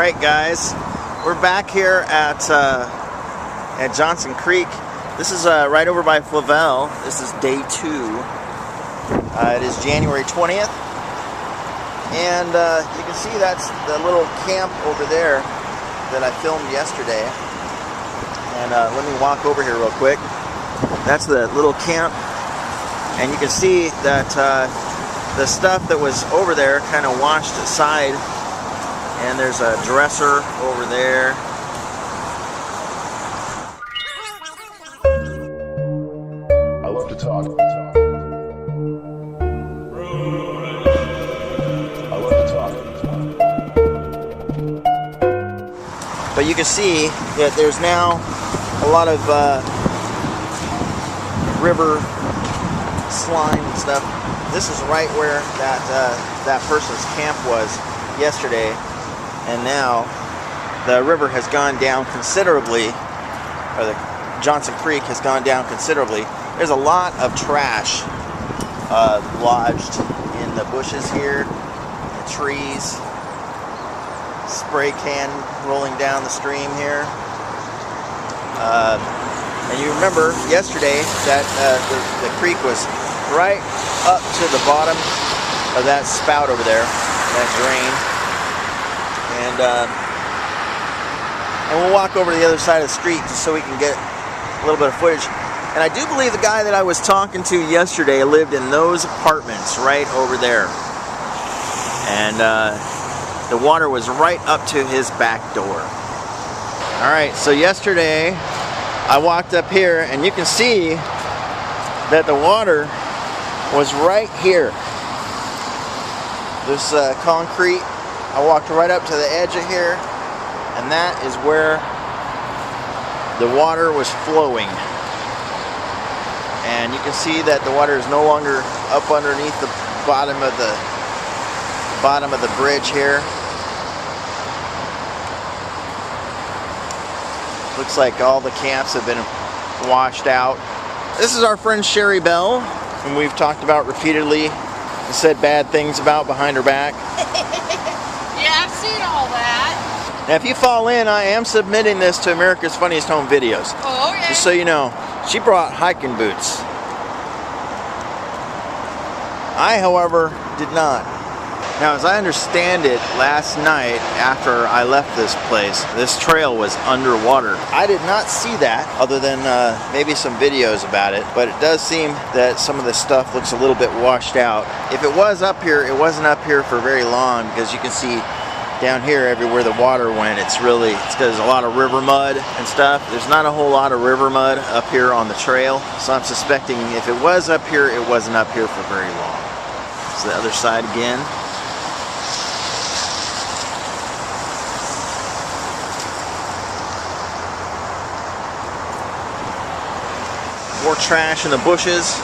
Alright guys, we're back here at Johnson Creek. This is right over by Flavel. This is day 2. It is January 20th. And you can see that's the little camp over there that I filmed yesterday. And let me walk over here real quick. That's the little camp. And you can see that the stuff that was over there kind of washed aside. And there's a dresser over there. I love to talk. I love to talk. But you can see that there's now a lot of river slime and stuff. This is right where that person's camp was yesterday. And now the river has gone down considerably, or the Johnson Creek has gone down considerably. There's a lot of trash lodged in the bushes here, the trees, spray can rolling down the stream here. And you remember yesterday that the creek was right up to the bottom of that spout over there, that drain. And we'll walk over to the other side of the street just so we can get a little bit of footage. And I do believe the guy that I was talking to yesterday lived in those apartments right over there. And the water was right up to his back door. Alright, so yesterday I walked up here and you can see that the water was right here. This concrete. I walked right up to the edge of here, and that is where the water was flowing. And you can see that the water is no longer up underneath the bottom of the bridge here. Looks like all the camps have been washed out. This is our friend Shari Bell, whom we've talked about repeatedly and said bad things about behind her back. Yeah, I've seen all that. Now, if you fall in, I am submitting this to America's Funniest Home Videos. Oh, yeah. Just so you know, she brought hiking boots. I, however, did not. Now, as I understand it, last night after I left this place, this trail was underwater. I did not see that, other than maybe some videos about it, but it does seem that some of the stuff looks a little bit washed out. If it was up here, it wasn't up here for very long, because you can see down here everywhere the water went, it's because there's a lot of river mud and stuff. There's not a whole lot of river mud up here on the trail, so I'm suspecting if it was up here, it wasn't up here for very long. So the other side again. More trash in the bushes.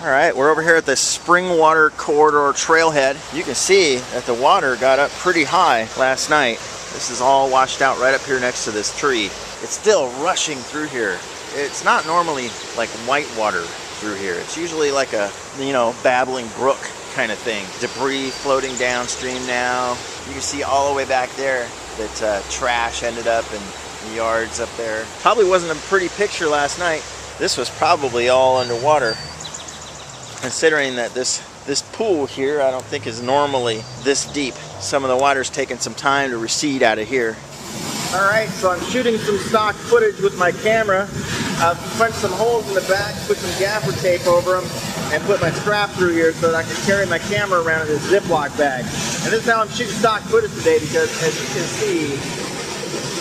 Alright, we're over here at the Springwater Corridor Trailhead. You can see that the water got up pretty high last night. This is all washed out right up here next to this tree. It's still rushing through here. It's not normally like white water through here. It's usually like a, babbling brook kind of thing. Debris floating downstream now. You can see all the way back there that trash ended up in yards up there. Probably wasn't a pretty picture last night. This was probably all underwater, considering that this pool here I don't think is normally this deep. Some of the water's taken some time to recede out of here. Alright, so I'm shooting some stock footage with my camera. I've punched some holes in the back, put some gaffer tape over them, and put my strap through here so that I can carry my camera around in this Ziploc bag. And this is how I'm shooting stock footage today because, as you can see,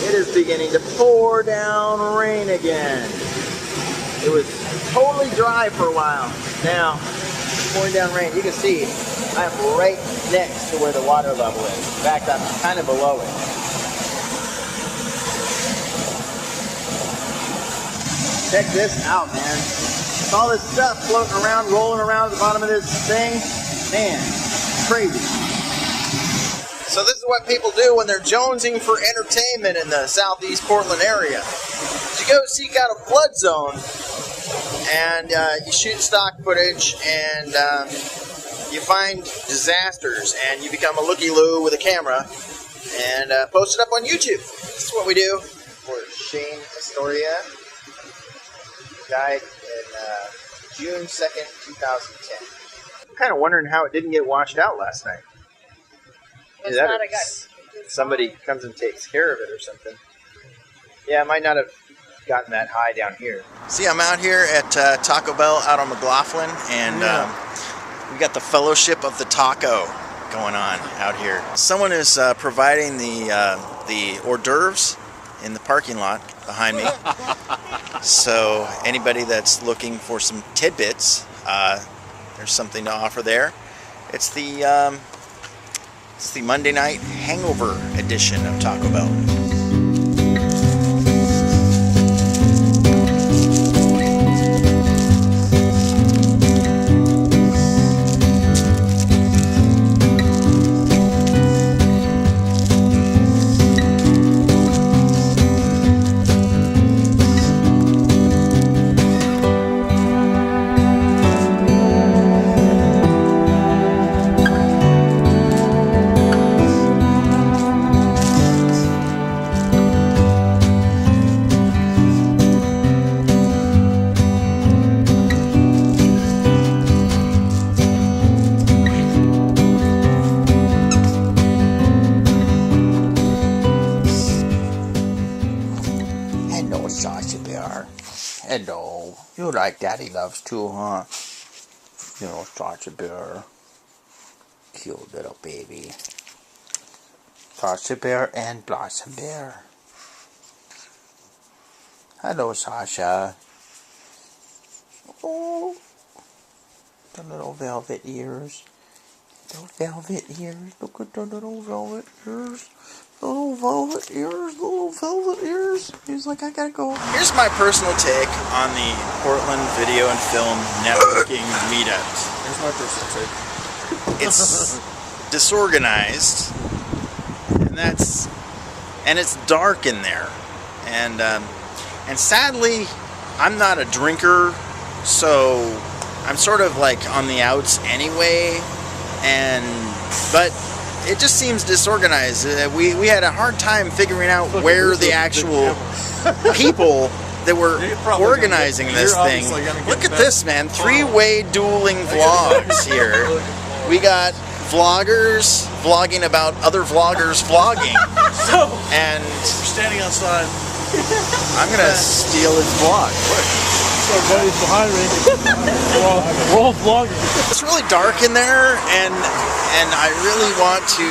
it is beginning to pour down rain again. It was totally dry for a while. Now, it's pouring down rain. You can see I'm right next to where the water level is. In fact, I'm kind of below it. Check this out, man. With all this stuff floating around, rolling around at the bottom of this thing, man, crazy. So this is what people do when they're jonesing for entertainment in the southeast Portland area. You go seek out a flood zone, and you shoot stock footage, and you find disasters, and you become a looky-loo with a camera, and post it up on YouTube. This is what we do for Shane Astoria. Died in June 2nd, 2010. I'm kind of wondering how it didn't get washed out last night. It's not a guy. Somebody comes and takes care of it or something. Yeah, it might not have gotten that high down here. See, I'm out here at Taco Bell out on McLaughlin, and we got the Fellowship of the Taco going on out here. Someone is providing the hors d'oeuvres in the parking lot behind me. So anybody that's looking for some tidbits, there's something to offer there. It's the Monday night hangover edition of Taco Bell. Hello. You like Daddy Loves too, huh? You know, Sasha Bear. Cute little baby. Sasha Bear and Blossom Bear. Hello, Sasha. Oh. The little velvet ears. Little velvet ears. Look at the little velvet ears. Little velvet ears, little velvet ears. He's like, I gotta go. Here's my personal take on the Portland Video and Film Networking meetups. Here's my personal take. It's disorganized, and it's dark in there, and sadly, I'm not a drinker, so I'm sort of like on the outs anyway, but it just seems disorganized. We had a hard time figuring out where the actual people that were organizing this thing. Look at this, man. Three-way dueling vlogs here. We got vloggers vlogging about other vloggers vlogging. And we're standing outside. I'm going to steal his vlog. So buddy's behind me. We're all vlogging. It's really dark in there, and I really want to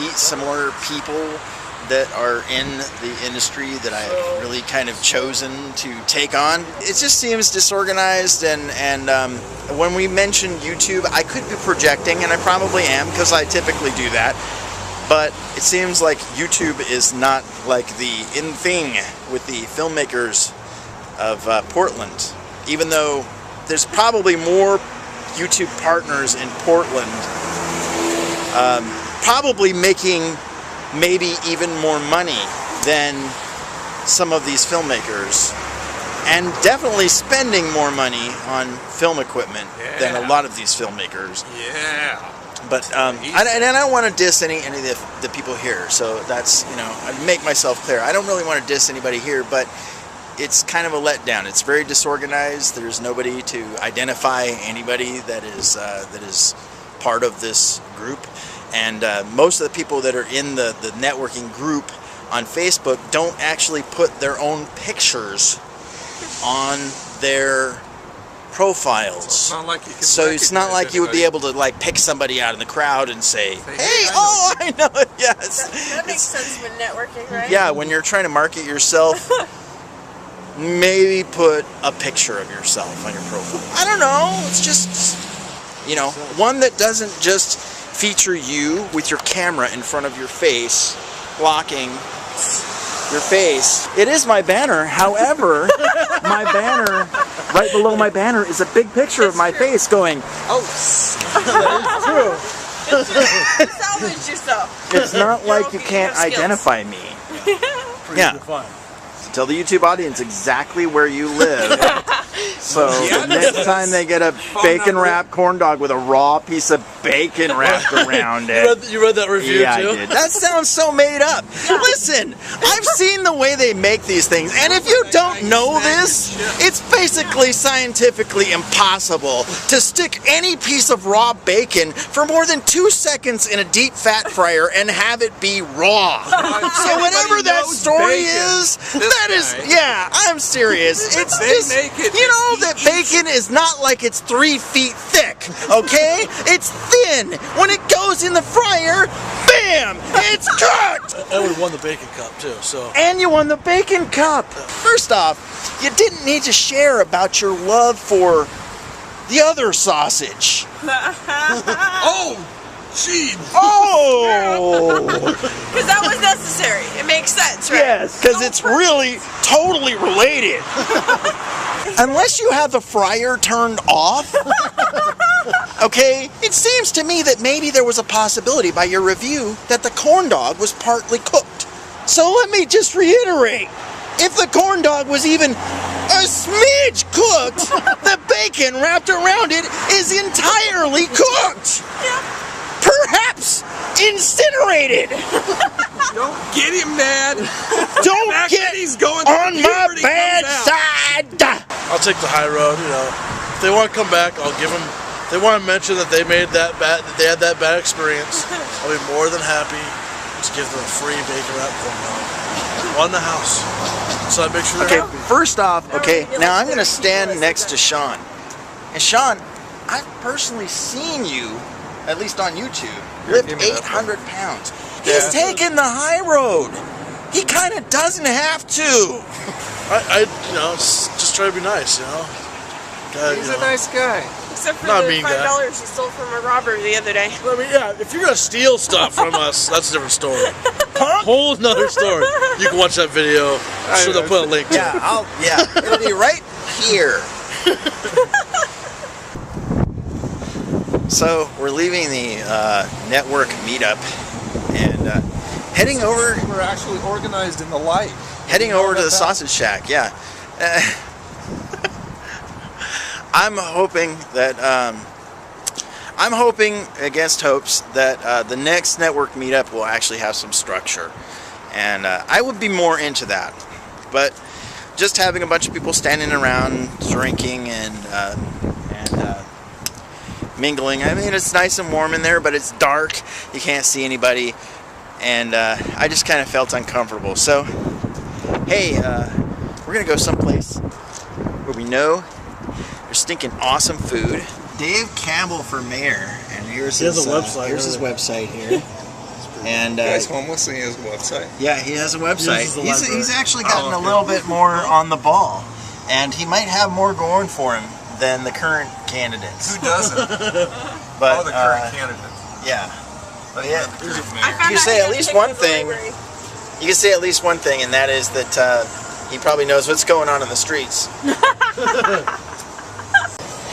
meet some more people that are in the industry that I've really kind of chosen to take on. It just seems disorganized, and when we mentioned YouTube, I could be projecting, and I probably am, because I typically do that, but it seems like YouTube is not like the in thing with the filmmakers of Portland, even though there's probably more YouTube partners in Portland, probably making maybe even more money than some of these filmmakers, and definitely spending more money on film equipment than a lot of these filmmakers. Yeah. But I don't want to diss any of the people here, so that's, you know, I make myself clear. I don't really want to diss anybody here, but it's kind of a letdown. It's very disorganized. There's nobody to identify anybody that is part of this group. And most of the people that are in the networking group on Facebook don't actually put their own pictures on their profiles. Not like you can So it's not like you would be able to like pick somebody out in the crowd and say, "Hey, I know it." Yes. That makes sense when networking, right? Yeah, when you're trying to market yourself, maybe put a picture of yourself on your profile. I don't know. It's just, you know, one that doesn't just feature you with your camera in front of your face, blocking your face. It is my banner. However, my banner, right below my banner, is a big picture of my face going, Oh, that is true. Salvage yourself. it's not like you okay, can't you have skills. identify me. Pretty Yeah. defined. Tell the YouTube audience exactly where you live. So the next time they get a bacon wrapped corn dog with a raw piece of bacon wrapped around it. You read that review Yeah, too? I did. That sounds so made up. Listen, I've seen the way they make these things, and if you don't know this, it's basically scientifically impossible to stick any piece of raw bacon for more than 2 seconds in a deep fat fryer and have it be raw. So whatever that knows story bacon. is, that is, yeah, I'm serious. It's just, make it you know that bacon is not like it's 3 feet thick, okay? It's thin. When it goes in the fryer, bam, it's cooked. And we won the bacon cup too, so. And you won the bacon cup. First off, you didn't need to share about your love for the other sausage. Oh, gee. Oh! Because that was necessary. It makes sense, right? Yes, because it's really totally related. Unless you have the fryer turned off. Okay, it seems to me that maybe there was a possibility by your review that the corn dog was partly cooked. So let me just reiterate. If the corn dog was even a smidge cooked, the bacon wrapped around it is entirely cooked. Perhaps incinerated. Don't get him, Dad. Don't Back get when he's going on through my puberty bad comes out. side. I'll take the high road, you know. If they want to come back, I'll give them. If they want to mention that they made that bad, that they had that bad experience, I'll be more than happy to give them a free bacon wrap corn dog on the house. So I make sure they're Okay, happy. first off, okay, now I'm going to stand next to Sean. And Sean, I've personally seen you, at least on YouTube, lift 800 pounds. He's taking the high road. He kind of doesn't have to. I you know, just try to be nice, you know. He's a nice guy. Except for Not the being $5 that. he stole from a robber the other day. I mean, yeah, if you're gonna steal stuff from us, that's a different story. Whole nother story. You can watch that video. I'm sure they'll put a link to it. Yeah, it'll be right here. So we're leaving the network meetup and heading over. We're actually organized in the light. Heading over to the sausage shack. Yeah. I'm hoping that I'm hoping against hopes that the next network meetup will actually have some structure, and I would be more into that. But just having a bunch of people standing around drinking and mingling. I mean, it's nice and warm in there, but it's dark. You can't see anybody, and I just kind of felt uncomfortable. So, hey, we're gonna go someplace where we know there's stinking awesome food. Dave Campbell for mayor, and here's He has his a website, Here's his website here. And Guy's homeless and he has a website. yeah, he has a website. Uses the He's library. actually gotten a little bit more on the ball, and he might have more going for him than the current candidates. Who doesn't? But The current candidate. yeah, but yeah, Who's I mayor? found You out say he at got least kicked one out of the thing. library. you can say at least one thing, and that is that he probably knows what's going on in the streets.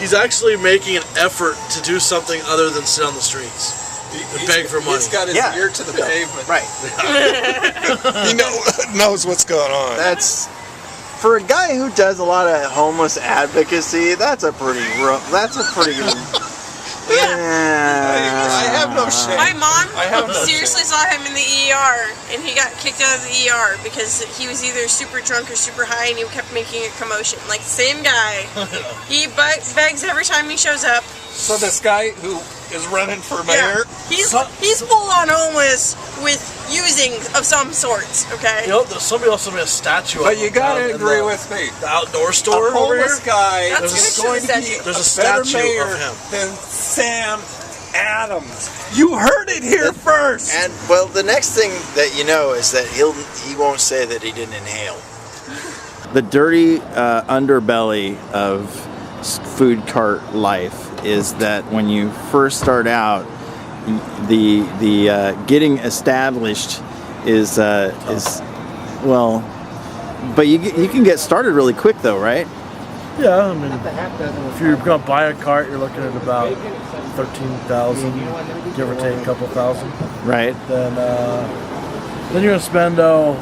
He's actually making an effort to do something other than sit on the streets. He's beg for money. He's got his Yeah. ear to the pavement. Right. He knows what's going on. That's for a guy who does a lot of homeless advocacy. That's a pretty rough. That's a pretty. I have no shame. My mom I have no seriously saw him in the ER, and he got kicked out of the ER because he was either super drunk or super high, and he kept making a commotion. Like, same guy. He begs every time he shows up. So this guy who is running for mayor. Yeah. He's full on homeless with using of some sorts. Okay. You know, somebody also made a statue. But you gotta agree with me. The outdoor store A homeless over here. guy That's is going to be There's a better statue mayor of him. than Sam Adams. You heard it here first. And well, the next thing that you know is that he won't say that he didn't inhale. The dirty underbelly of food cart life is that when you first start out, the getting established is well, but you can get started really quick though, right? Yeah, I mean, if you're gonna buy a cart, you're looking at about 13,000, give or take a couple thousand. Right. Then you're gonna spend a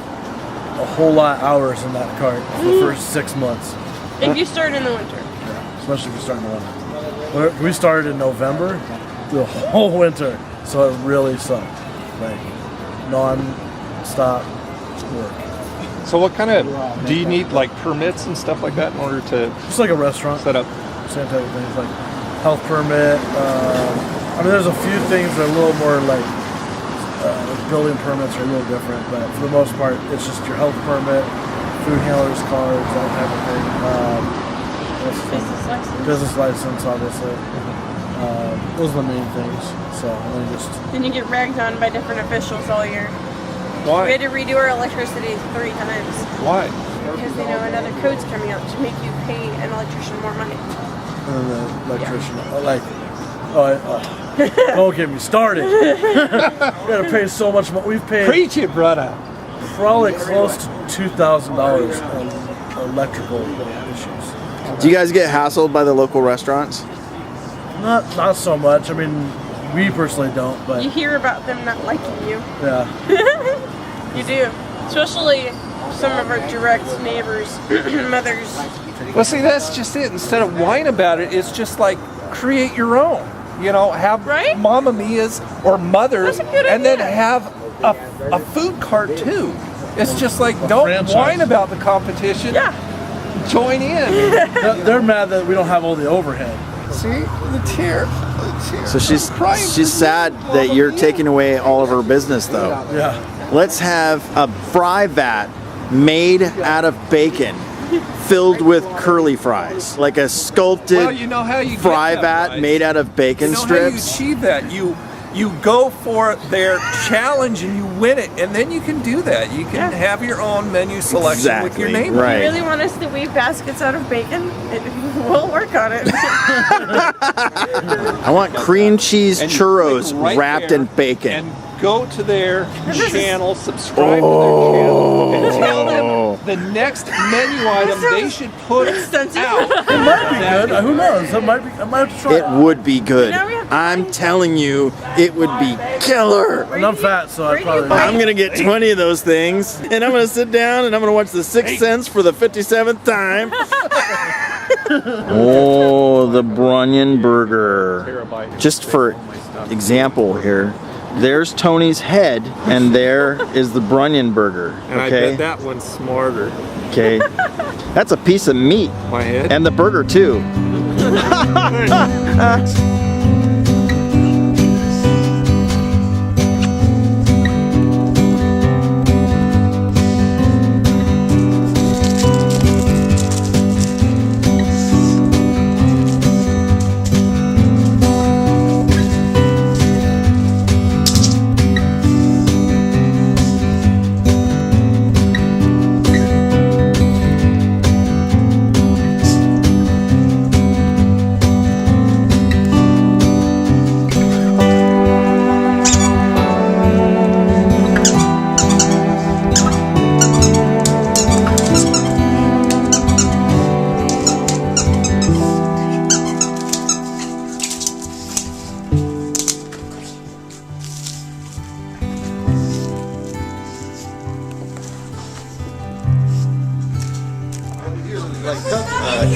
whole lot of hours in that cart for the first 6 months. If you start in the winter. Yeah, especially if you start in the winter. We started in November, the whole winter, so it really sucked. Like non-stop work. So what kind of, do you need like permits and stuff like that in order to Just like a restaurant. set up? Same type of things, like health permit. I mean, there's a few things that are a little more like building permits are a little different, but for the most part, it's just your health permit, food handlers cards, that type of thing. Business license. Business license, obviously. Those are the main things. So and then just Then you get ragged on by different officials all year. We Why? had to redo our electricity 3 times Why? because they know another code's coming out to make you pay an electrician more money. and then the electrician, don't get me started. We gotta pay so much money. We've paid Preach it, brother. probably close to $2,000 on electrical issues. Do you guys get hassled by the local restaurants? Not so much. I mean, we personally don't, but You hear about them not liking you. yeah. You do. Especially some of our direct neighbors, mothers. Well, see, that's just it. Instead of whine about it, it's just like create your own. You know, have Right? Mama Mia's or Mother's, That's a good and then idea. have a food cart too. It's just like, don't franchise. whine about the competition. Yeah. Join in. They're mad that we don't have all the overhead. See the tear. So she's sad that you're taking away all of her business though. Yeah. Let's have a fry vat made out of bacon filled with curly fries. Like a sculpted Well, you know how you get fry that, vat Bryce. made out of bacon You know strips. how you achieve that? You go for their challenge and you win it, and then you can do that. You can have your own menu selection with your Exactly, name. right. You really want us to weave baskets out of bacon? We'll work on it. I want cream cheese And you churros click right wrapped there in bacon. And go to their channel, subscribe to their channel, and tell them the next menu item they should put Extensive. out. It might be good. Who knows? I might have to try It would be good. Now we have to I'm find- telling you, it would be killer. And I'm fat, so I probably. I'm gonna get 20 of those things, and I'm gonna sit down and I'm gonna watch The Sixth Sense for the 57th time. Oh, the Brunion Burger. Just for example here, there's Tony's head, and there is the Brunion Burger. And I Okay, bet that one's smarter. okay, that's a piece of meat, My head. and the burger too.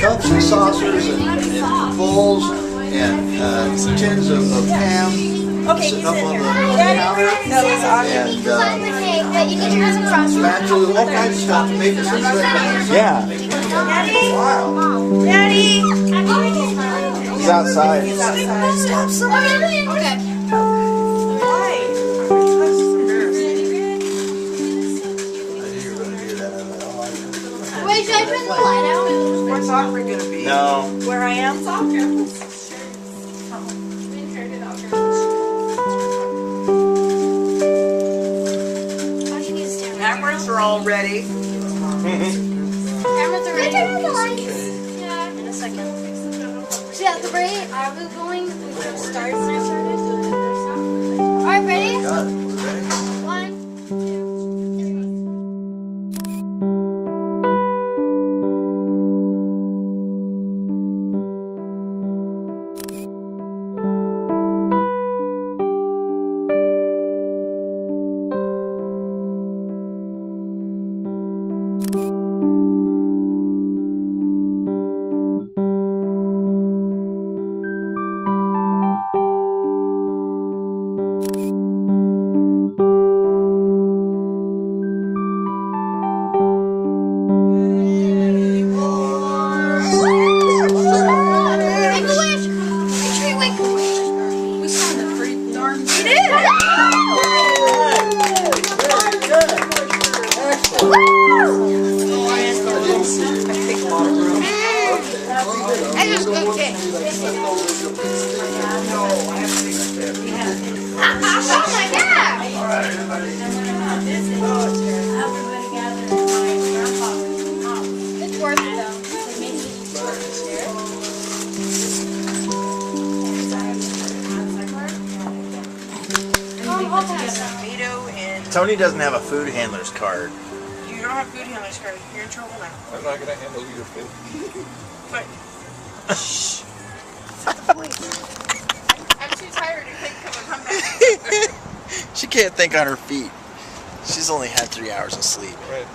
Cups and saucers and bowls and tins of ham sitting up on the counter and spatulas, all kinds of stuff to make this a trip. Yeah. Daddy! He's outside. He's outside. Oh, really? Okay. Why? Wait, should I turn the light out? Where's Audrey gonna be? No. Where I am? Cameras are all ready. Cameras are ready. Turn the lights. Yeah, in a second. So yeah, the rate I was going, we would start when I started. Alright, ready? One, two, three. Make a wish! Make sure you wake up. We sounded pretty darn good. We did! I just cooked it. Oh my god! It's worth it though. Tomato and Tony doesn't have a food handler's card. you don't have food handler's card. You're in trouble now. I'm not gonna handle your food. But I'm too tired to think of a comeback. She can't think on her feet. She's only had 3 hours of sleep. Right.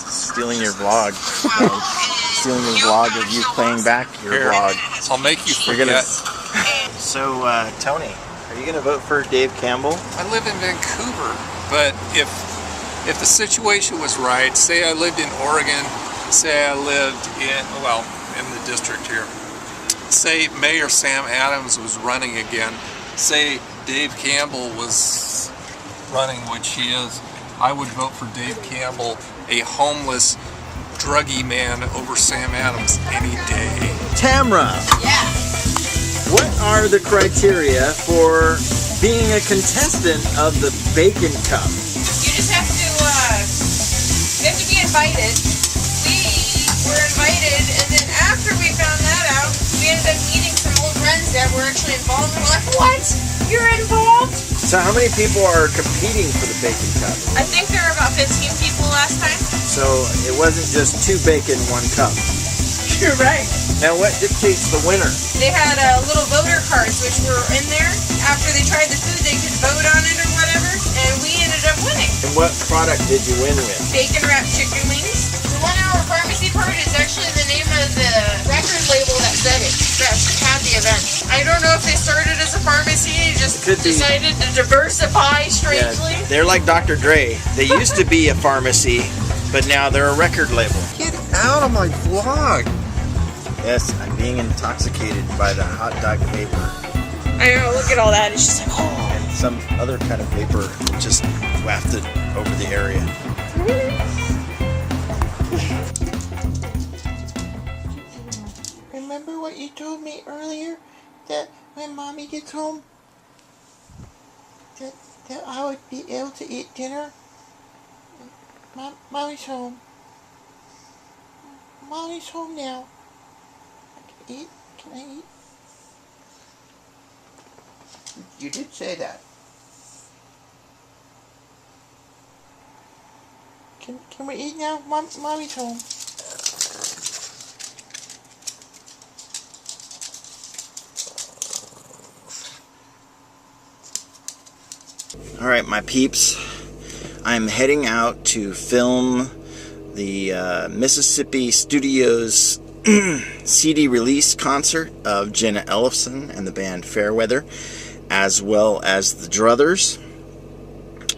Stealing your vlog. Stealing your vlog of you playing back your Here. vlog. I'll make you You're gonna. forget. So, Tony, are you gonna vote for Dave Campbell? I live in Vancouver, but if the situation was right, say I lived in Oregon, say I lived in the district here, say Mayor Sam Adams was running again, say Dave Campbell was running, which he is, I would vote for Dave Campbell, a homeless, druggy man, over Sam Adams any day. Tamra, Yeah. what are the criteria for being a contestant of the Bacon Cup? You just have to be invited. We were invited, and then after we found that out, we ended up meeting some old friends that were actually involved. And we're like, what? You're involved? So how many people are competing for the Bacon Cup? I think there were about 15 people last time. So it wasn't just 2 bacon, 1 cup. You're right. Now what dictates the winner? They had little voter cards which were in there. After they tried the food, they could vote on it or whatever, and we ended up winning. And what product did you win with? Bacon wrapped chicken wings. The 1 hour pharmacy part is actually the name of the record label that said it, that had the event. I don't know if they started as a pharmacy, just Could be. decided to diversify strangely. They're like Dr. Dre. They used to be a pharmacy, but now they're a record label. Get out of my vlog! Yes, I'm being intoxicated by the hot dog vapor I know, look at all that. It's just like, oh. and some other kind of vapor just wafted over the area. Remember what you told me earlier? That when Mommy gets home, that I would be able to eat dinner? Mommy's home. Mommy's home now. I can eat? Can I eat? You did say that. Can we eat now? Mommy's home. All right, my peeps. I'm heading out to film the Mississippi Studios CD release concert of Jenna Ellefson and the band Fairweather, as well as the Druthers.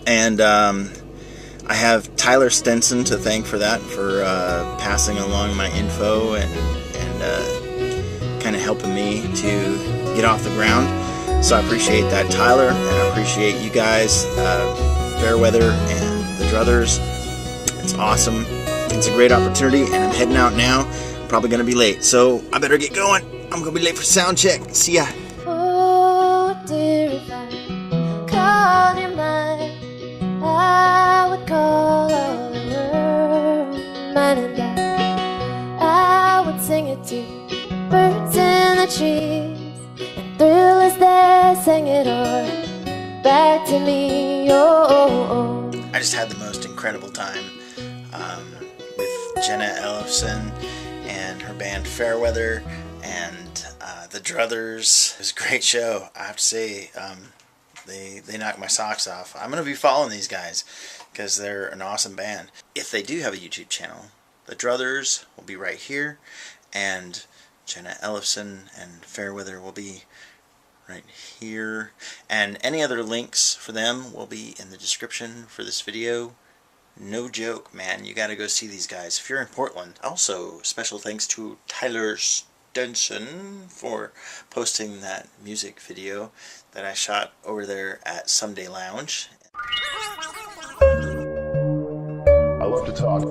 And I have Tyler Stenson to thank for that, for passing along my info and kind of helping me to get off the ground. So I appreciate that, Tyler, and I appreciate you guys, Fairweather and the Druthers. It's awesome. It's a great opportunity, and I'm heading out now. I'm probably going to be late, so I better get going. I'm going to be late for sound check. See ya. Oh, dear, if I called you mine, I would call all the world mine, and I would sing it to birds in the trees, and thrill as they sang it all back to me. Oh. I just had the most incredible time with Jenna Ellefson and her band Fairweather and the Druthers. It was a great show. I have to say, they knocked my socks off. I'm going to be following these guys because they're an awesome band. If they do have a YouTube channel, the Druthers will be right here, and Jenna Ellefson and Fairweather will be right here, and any other links for them will be in the description for this video. No joke, man, you gotta go see these guys if you're in Portland. Also, special thanks to Tyler Stenson for posting that music video that I shot over there at Someday Lounge. I love to talk.